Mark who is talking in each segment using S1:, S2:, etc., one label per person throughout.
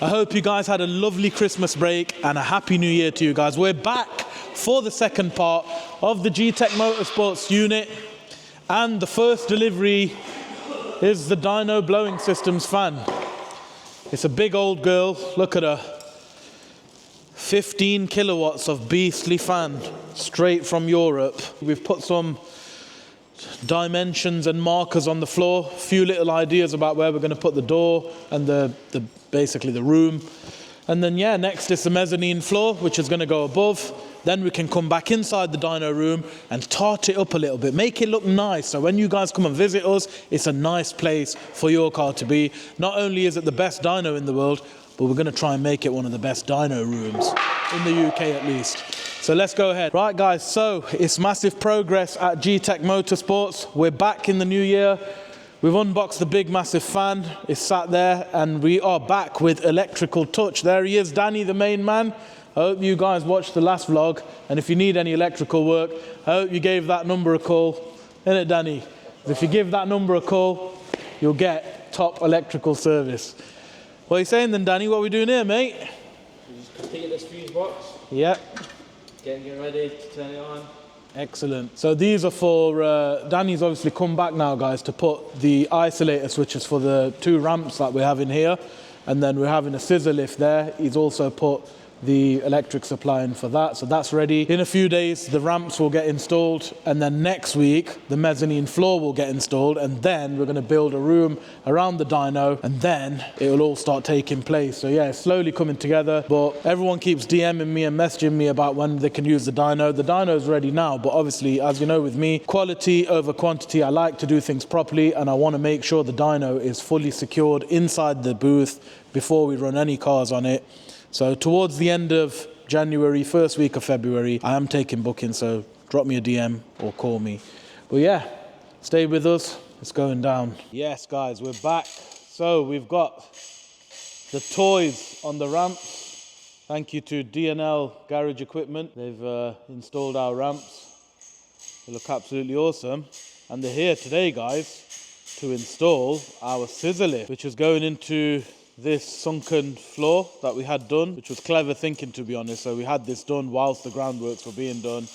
S1: I hope you guys had a lovely Christmas break and a happy new year to you guys. We're back for the second part of the G-Tech Motorsports unit, and the first delivery is the Dyno blowing systems fan. It's a big old girl, look at her. 15 kilowatts of beastly fan, straight from Europe. We've put some dimensions and markers on the floor, a few little ideas about where we're going to put the door and basically the room. And then yeah, next is the mezzanine floor, which is going to go above. Then we can come back inside the dyno room and tart it up a little bit, make it look nice. So when you guys come and visit us, it's a nice place for your car to be. Not only is it the best dyno in the world, but we're going to try and make it one of the best dyno rooms in the UK at least. So let's go ahead. Right guys, so it's massive progress at G-Tech Motorsports. We're back in the new year. We've unboxed the big massive fan. It's sat there and we are back with electrical touch. There he is, Danny, the main man. I hope you guys watched the last vlog, and if you need any electrical work, I hope you gave that number a call. Innit, Danny? If you give that number a call, you'll get top electrical service. What are you saying then, Danny? What are we doing here, mate?
S2: We just completed this fuse box.
S1: Yep.
S2: Getting ready to turn it on.
S1: Excellent. So these are for, Danny's obviously come back now, guys, to put the isolator switches for the 2 ramps that we have in here. And then we're having a scissor lift there. He's also put the electric supply in for that, so that's ready. In a few days the ramps will get installed, and then next week the mezzanine floor will get installed, and then we're going to build a room around the dyno, and then it will all start taking place. So yeah, it's slowly coming together, but everyone keeps DMing me and messaging me about when they can use the dyno. The dyno is ready now, but obviously, as you know with me, quality over quantity. I like to do things properly, and I want to make sure the dyno is fully secured inside the booth before we run any cars on it. So towards the end of January, first week of February, I am taking bookings, so drop me a DM or call me. But yeah, stay with us, it's going down. Yes guys, we're back. So we've got the toys on the ramps. Thank you to DNL Garage Equipment. They've installed our ramps. They look absolutely awesome. And they're here today, guys, to install our scissor lift, which is going into this sunken floor that we had done, which was clever thinking, to be honest. So we had this done whilst the groundworks were being done,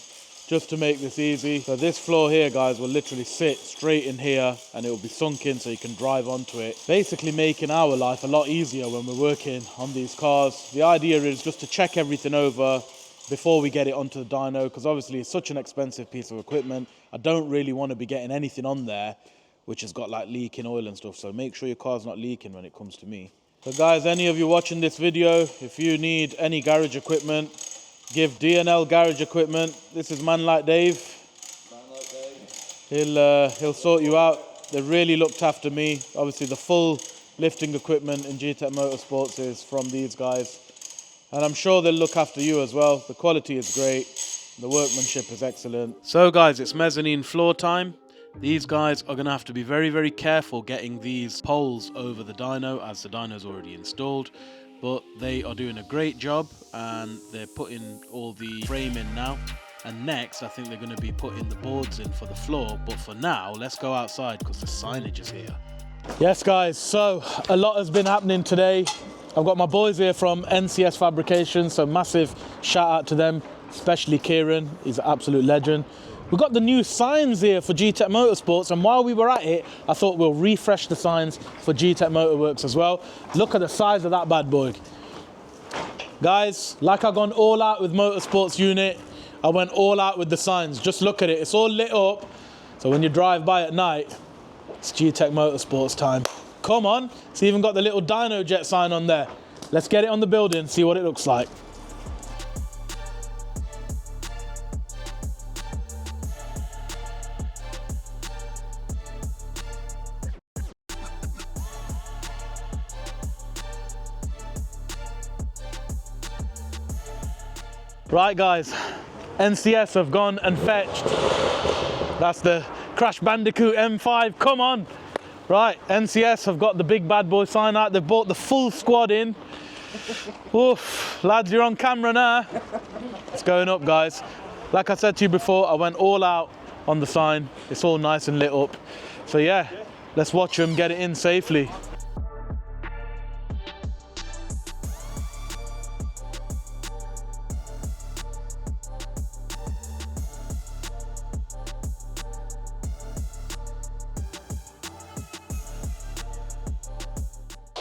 S1: just to make this easy. So this floor here, guys, will literally sit straight in here and it will be sunk in so you can drive onto it, basically making our life a lot easier when we're working on these cars. The idea is just to check everything over before we get it onto the dyno, because obviously it's such an expensive piece of equipment. I don't really want to be getting anything on there which has got like leaking oil and stuff, so make sure your car's not leaking when it comes to me. So guys, any of you watching this video, if you need any garage equipment, give DNL Garage Equipment. This is Man Like Dave. Man Like Dave. He'll sort you out. They really looked after me. Obviously the full lifting equipment in G-Tech Motorsports is from these guys. And I'm sure they'll look after you as well. The quality is great. The workmanship is excellent. So guys, it's mezzanine floor time. These guys are going to have to be very, very careful getting these poles over the dyno, as the dyno is already installed. But they are doing a great job, and they're putting all the frame in now. And next, I think they're going to be putting the boards in for the floor. But for now, let's go outside because the signage is here. Yes, guys, so a lot has been happening today. I've got my boys here from NCS Fabrication, so massive shout out to them, especially Kieran. He's an absolute legend. We've got the new signs here for G-Tech Motorsports, and while we were at it, I thought we'll refresh the signs for G-Tech Motorworks as well. Look at the size of that bad boy. Guys, like I've gone all out with Motorsports unit, I went all out with the signs. Just look at it, it's all lit up. So when you drive by at night, it's G-Tech Motorsports time. Come on, it's even got the little Dyno Jet sign on there. Let's get it on the building, see what it looks like. Right guys, NCS have gone and fetched. That's the Crash Bandicoot M5, come on. Right, NCS have got the big bad boy sign out. They've brought the full squad in. Oof, lads, you're on camera now. It's going up, guys. Like I said to you before, I went all out on the sign. It's all nice and lit up. So yeah, let's watch them get it in safely.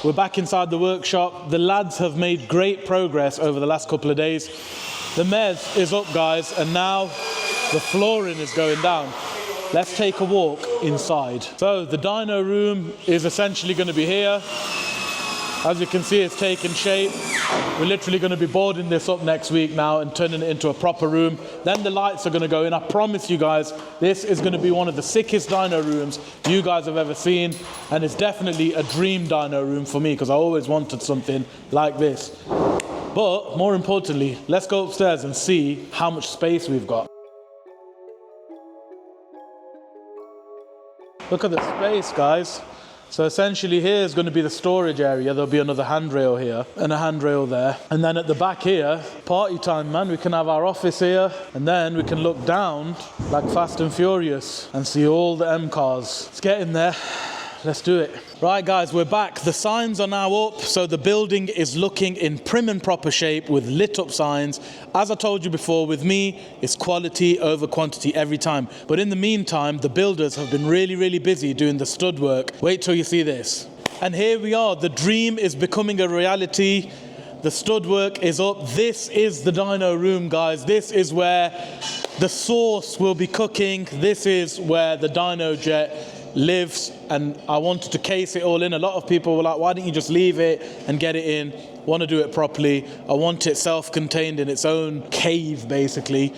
S1: We're back inside the workshop. The lads have made great progress over the last couple of days. The mez is up, guys, and now the flooring is going down. Let's take a walk inside. So the dyno room is essentially going to be here. As you can see, it's taking shape. We're literally going to be boarding this up next week now and turning it into a proper room. Then the lights are going to go in. I promise you guys, this is going to be one of the sickest dyno rooms you guys have ever seen. And it's definitely a dream dyno room for me because I always wanted something like this. But more importantly, let's go upstairs and see how much space we've got. Look at the space, guys. So essentially here is going to be the storage area. There'll be another handrail here and a handrail there. And then at the back here, party time, man. We can have our office here and then we can look down like Fast and Furious and see all the M cars. Let's get in there. Let's do it. Right, guys, we're back. The signs are now up, so the building is looking in prim and proper shape with lit up signs. As I told you before, with me, it's quality over quantity every time. But in the meantime, the builders have been really, really busy doing the stud work. Wait till you see this. And here we are. The dream is becoming a reality. The stud work is up. This is the dyno room, guys. This is where the sauce will be cooking. This is where the dyno jet lives, and I wanted to case it all in. A lot of people were like, why don't you just leave it and get it in? Want to do it properly. I want it self-contained in its own cave, basically.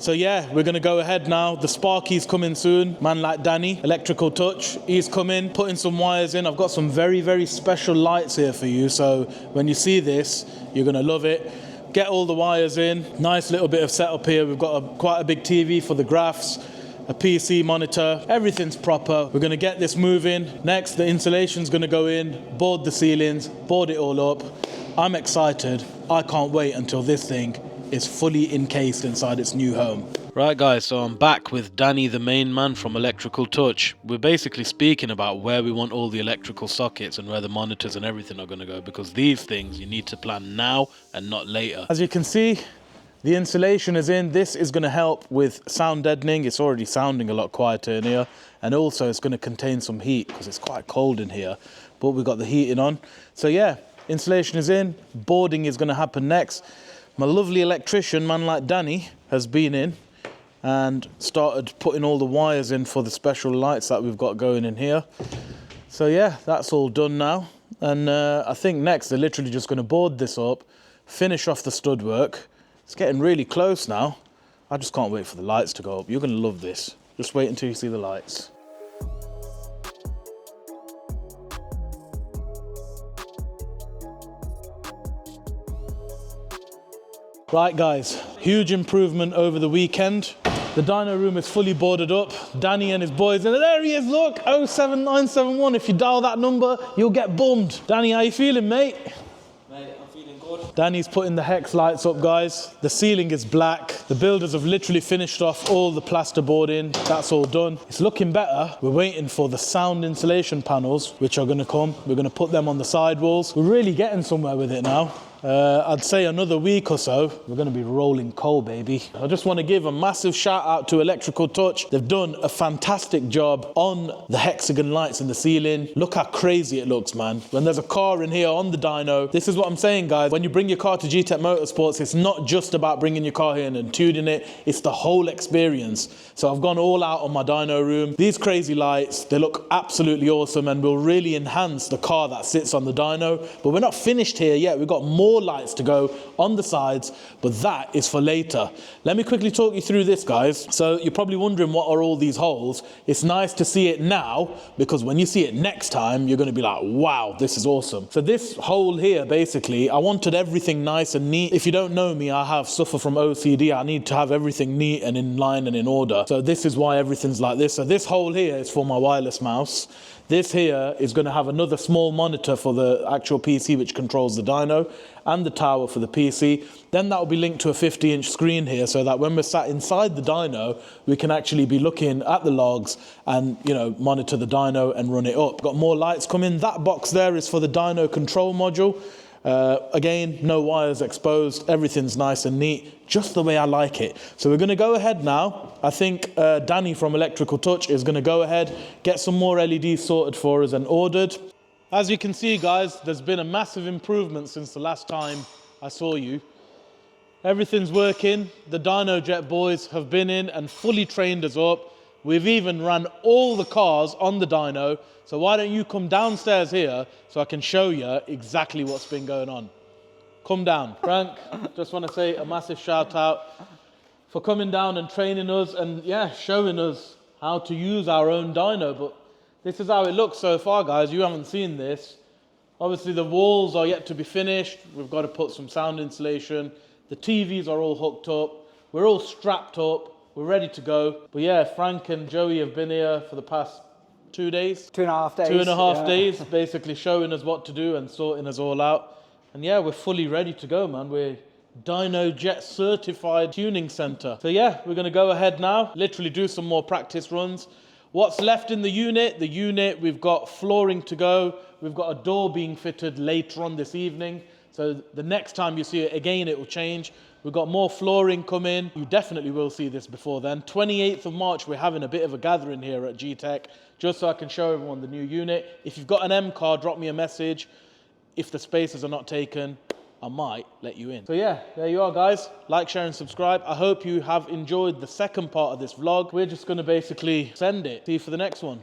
S1: So yeah, we're going to go ahead now. The Sparky's coming soon. Man like Danny, Electrical Touch, he's coming, putting some wires in. I've got some very, very special lights here for you. So when you see this, you're going to love it. Get all the wires in. Nice little bit of setup here. We've got quite a big TV for the graphs. A PC monitor, everything's proper. We're gonna get this moving. Next, the insulation's gonna go in, board the ceilings, board it all up. I'm excited. I can't wait until this thing is fully encased inside its new home. Right, guys, so I'm back with Danny, the main man from Electrical Touch. We're basically speaking about where we want all the electrical sockets and where the monitors and everything are gonna go, because these things you need to plan now and not later. As you can see, the insulation is in. This is going to help with sound deadening. It's already sounding a lot quieter in here. And also it's going to contain some heat because it's quite cold in here. But we've got the heating on. So yeah, insulation is in. Boarding is going to happen next. My lovely electrician, man like Danny, has been in and started putting all the wires in for the special lights that we've got going in here. So yeah, that's all done now. And I think next they're literally just going to board this up, finish off the stud work. It's getting really close now. I just can't wait for the lights to go up. You're going to love this. Just wait until you see the lights. Right, guys, huge improvement over the weekend. The dyno room is fully boarded up. Danny and his boys, and there he is, look, 07971. If you dial that number, you'll get bummed. Danny, how you feeling, mate? Danny's putting the hex lights up, guys. The ceiling is black. The builders have literally finished off all the plasterboarding. That's all done. It's looking better. We're waiting for the sound insulation panels, which are going to come. We're going to put them on the sidewalls. We're really getting somewhere with it now. I'd say another week or so, we're going to be rolling coal, baby. I just want to give a massive shout out to Electrical Touch. They've done a fantastic job on the hexagon lights in the ceiling. Look how crazy it looks, man. When there's a car in here on the dyno, this is what I'm saying, guys. When you bring your car to G-Tech Motorsports, it's not just about bringing your car here and tuning it. It's the whole experience. So I've gone all out on my dyno room. These crazy lights, they look absolutely awesome and will really enhance the car that sits on the dyno. But we're not finished here yet. We've got more lights to go on the sides, but that is for later. Let me quickly talk you through this, guys. So you're probably wondering what are all these holes. It's nice to see it now, because when you see it next time, you're going to be like, wow, this is awesome. So this hole here, basically, I wanted everything nice and neat. If you don't know me, I suffer from OCD. I need to have everything neat and in line and in order. So this is why everything's like this. So this hole here is for my wireless mouse. This here is going to have another small monitor for the actual PC, which controls the dyno, and the tower for the PC. Then that will be linked to a 50-inch screen here, so that when we're sat inside the dyno, we can actually be looking at the logs and, you know, monitor the dyno and run it up. Got more lights coming. That box there is for the dyno control module. Again, no wires exposed. Everything's nice and neat, just the way I like it. So we're going to go ahead now. I think Danny from Electrical Touch is going to go ahead, get some more LEDs sorted for us and ordered. As you can see, guys, there's been a massive improvement since the last time I saw you. Everything's working. The Dyno Jet boys have been in and fully trained us up. We've even run all the cars on the dyno. So why don't you come downstairs here so I can show you exactly what's been going on. Come down. Frank, just want to say a massive shout out for coming down and training us and yeah, showing us how to use our own dyno. But this is how it looks so far, guys. You haven't seen this. Obviously the walls are yet to be finished. We've got to put some sound insulation. The TVs are all hooked up. We're all strapped up. We're ready to go. But yeah, Frank and Joey have been here for the past 2 days.
S3: 2.5 days.
S1: 2.5 days, basically showing us what to do and sorting us all out. And yeah, we're fully ready to go, man. We're Dyno Jet certified tuning center. So yeah, we're gonna go ahead now, literally do some more practice runs. What's left in the unit, we've got flooring to go. We've got a door being fitted later on this evening. So the next time you see it again, it will change. We've got more flooring coming. You definitely will see this before then. 28th of March, we're having a bit of a gathering here at G-Tech, just so I can show everyone the new unit. If you've got an M car, drop me a message. If the spaces are not taken, I might let you in. So yeah, there you are, guys. Like, share, and subscribe. I hope you have enjoyed the second part of this vlog. We're just gonna basically send it. See you for the next one.